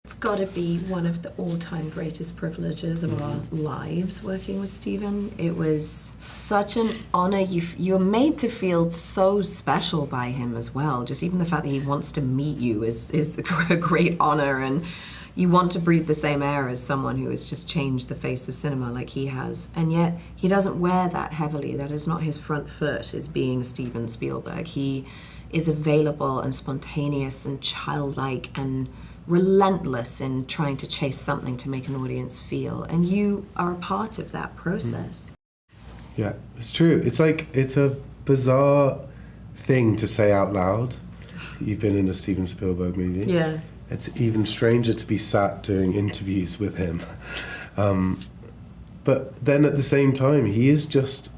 It's got to be one of the all-time greatest privileges of our lives working with Steven. It was such an honor. You're made to feel so special by him as well. Just even the fact that he wants to meet you is a great honor, and you want to breathe the same air as someone who has just changed the face of cinema like he has. And yet, he doesn't wear that heavily. That is not his front foot, is being Steven Spielberg. He is available and spontaneous and childlike and relentless in trying to chase something to make an audience feel, and you are a part of that process. Yeah, it's true. It's a bizarre thing to say out loud. You've been in a Steven Spielberg movie. Yeah. It's even stranger to be sat doing interviews with him. But then at the same time, he is just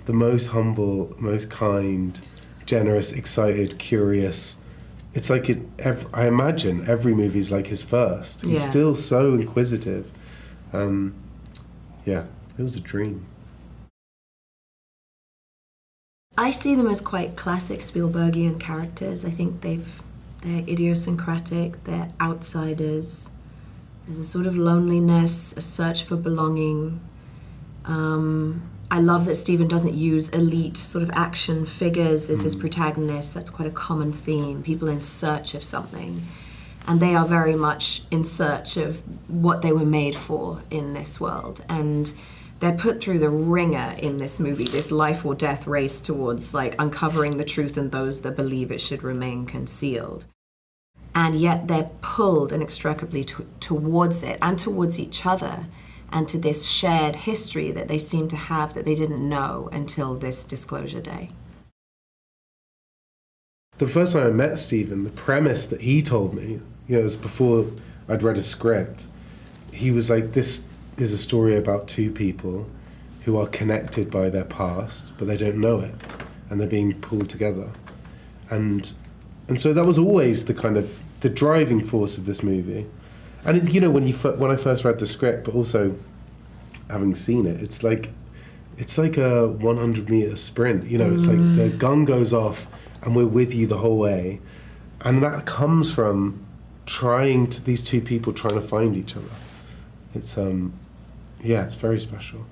the most humble, most kind, generous, excited, curious. It's like I imagine every movie's like his first. He's still so inquisitive. Yeah, it was a dream. I see them as quite classic Spielbergian characters. I think they're idiosyncratic, they're outsiders. There's a sort of loneliness, a search for belonging. I love that Steven doesn't use elite sort of action figures as his protagonists. That's quite a common theme, people in search of something. And they are very much in search of what they were made for in this world. And they're put through the ringer in this movie, this life or death race towards like uncovering the truth and those that believe it should remain concealed. And yet they're pulled inextricably towards it and towards each other, and to this shared history that they seem to have that they didn't know until this disclosure day. The first time I met Steven, the premise that he told me, it was before I'd read a script. He was like, this is a story about two people who are connected by their past, but they don't know it, and they're being pulled together. And so that was always the kind of the driving force of this movie. And when I first read the script, but also having seen it, it's like a 100-meter sprint. It's like the gun goes off and we're with you the whole way, and that comes from these two people trying to find each other. It's it's very special.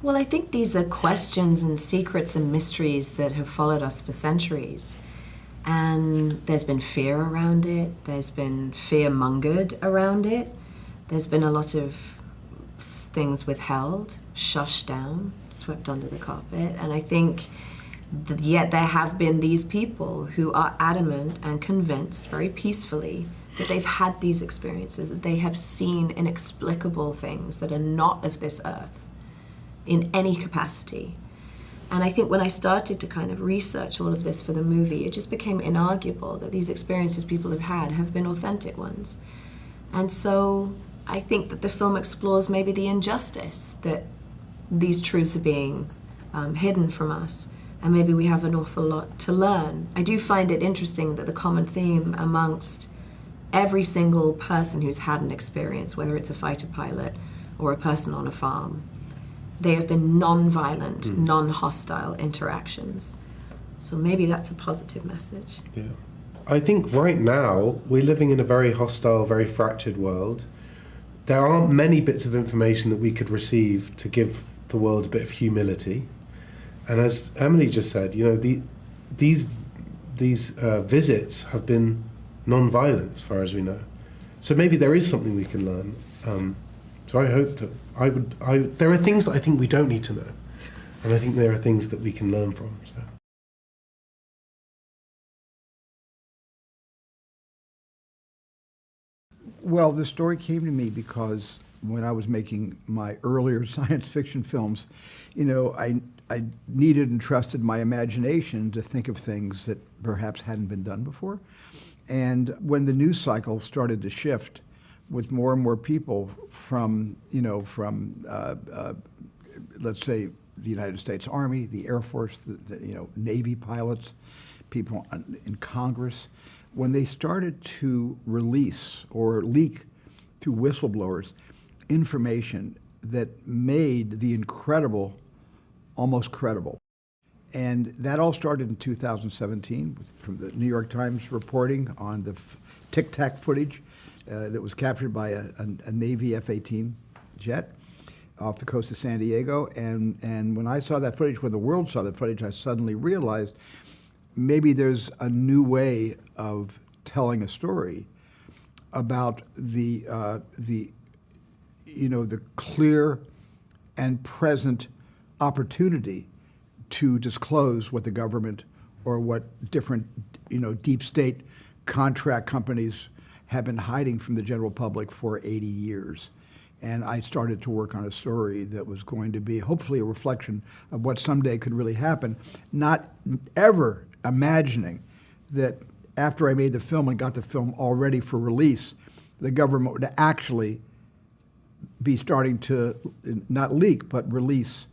Well, I think these are questions and secrets and mysteries that have followed us for centuries. And there's been fear around it, there's been fear-mongered around it, there's been a lot of things withheld, shushed down, swept under the carpet, and I think that yet there have been these people who are adamant and convinced very peacefully that they've had these experiences, that they have seen inexplicable things that are not of this earth in any capacity. And I think when I started to kind of research all of this for the movie, it just became inarguable that these experiences people have been authentic ones. And so I think that the film explores maybe the injustice that these truths are being hidden from us, and maybe we have an awful lot to learn. I do find it interesting that the common theme amongst every single person who's had an experience, whether it's a fighter pilot or a person on a farm, they have been non-violent, non-hostile interactions. So maybe that's a positive message. Yeah. I think right now, we're living in a very hostile, very fractured world. There aren't many bits of information that we could receive to give the world a bit of humility. And as Emily just said, these visits have been non-violent as far as we know. So maybe there is something we can learn. So I hope that there are things that I think we don't need to know, and I think there are things that we can learn from. So. Well, the story came to me because when I was making my earlier science fiction films, I needed and trusted my imagination to think of things that perhaps hadn't been done before. And when the news cycle started to shift, with more and more people from let's say the United States Army, the Air Force, the Navy pilots, people in Congress, when they started to release or leak through whistleblowers information that made the incredible almost credible. And that all started in 2017 from the New York Times reporting on the Tic Tac footage that was captured by a Navy F-18 jet off the coast of San Diego. And when I saw that footage, when the world saw that footage, I suddenly realized maybe there's a new way of telling a story about the clear and present opportunity to disclose what the government or what different deep state contract companies have been hiding from the general public for 80 years. And I started to work on a story that was going to be hopefully a reflection of what someday could really happen, not ever imagining that after I made the film and got the film all ready for release, the government would actually be starting to not leak, but release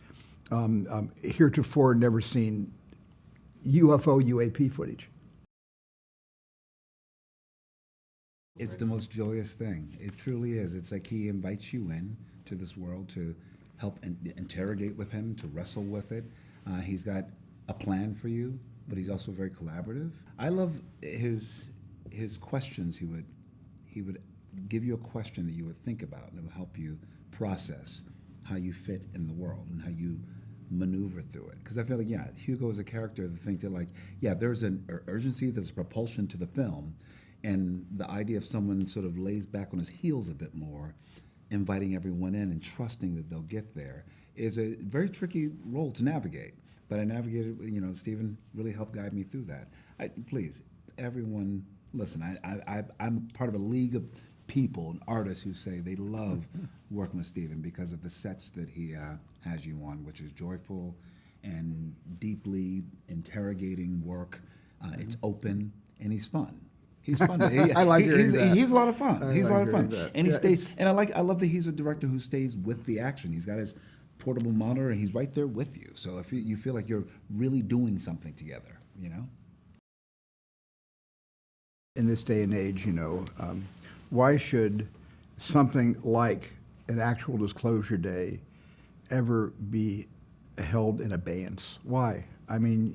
heretofore never seen UFO, UAP footage. It's the most joyous thing. It truly is. It's like he invites you in to this world to help interrogate with him, to wrestle with it. He's got a plan for you, but he's also very collaborative. I love his questions. He would give you a question that you would think about, and it would help you process how you fit in the world and how you maneuver through it. Because I feel like, yeah, Hugo is a character that think that, like, yeah, there's an urgency, there's a propulsion to the film, and the idea of someone sort of lays back on his heels a bit more, inviting everyone in and trusting that they'll get there, is a very tricky role to navigate. But I navigated, Steven really helped guide me through that. Please, everyone, listen, I'm part of a league of people and artists who say they love working with Steven because of the sets that he has you on, which is joyful and deeply interrogating work. It's open, and he's fun. He's fun. I like hearing that. He's a lot of fun. He's a lot of fun. That. And he stays. And I love that he's a director who stays with the action. He's got his portable monitor, and he's right there with you. So if you feel like you're really doing something together, In this day and age, why should something like an actual disclosure day ever be held in abeyance? Why? I mean,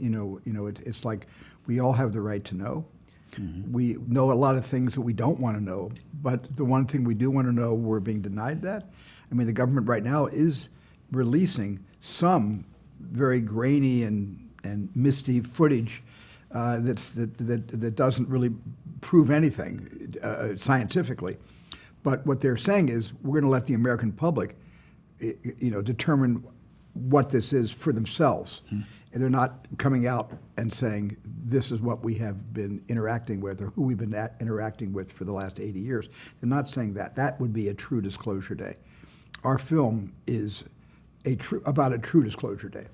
it's like we all have the right to know. Mm-hmm. We know a lot of things that we don't want to know, but the one thing we do want to know, we're being denied that. I mean, the government right now is releasing some very grainy and misty footage that doesn't really prove anything scientifically. But what they're saying is we're going to let the American public, determine what this is for themselves. Mm-hmm. And they're not coming out and saying this is what we have been interacting with or who we've been interacting with for the last 80 years. They're not saying that. That would be a true disclosure day. Our film is about a true disclosure day.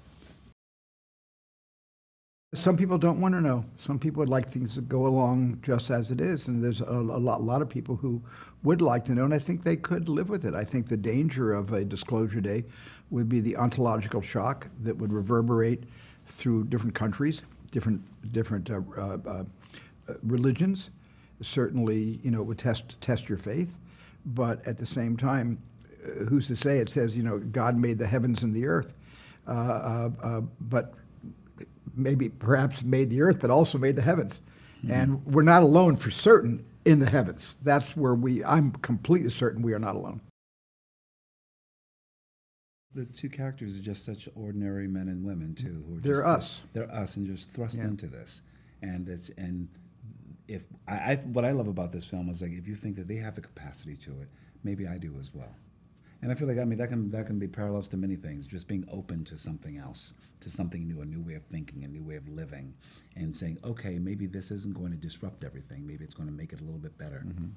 Some people don't want to know. Some people would like things to go along just as it is, and there's a lot of people who would like to know, and I think they could live with it. I think the danger of a disclosure day would be the ontological shock that would reverberate through different countries, different religions. Certainly, it would test your faith, but at the same time, who's to say? It says, God made the heavens and the earth, but maybe perhaps made the earth, but also made the heavens. Mm-hmm. And we're not alone for certain in the heavens. That's where I'm completely certain we are not alone. The two characters are just such ordinary men and women too. Who are they're us. They're us, and just thrust into this. And what I love about this film is, like, if you think that they have the capacity to it, maybe I do as well. And I feel like, that can be parallels to many things. Just being open to something else, to something new, a new way of thinking, a new way of living, and saying, okay, maybe this isn't going to disrupt everything. Maybe it's going to make it a little bit better. Mm-hmm.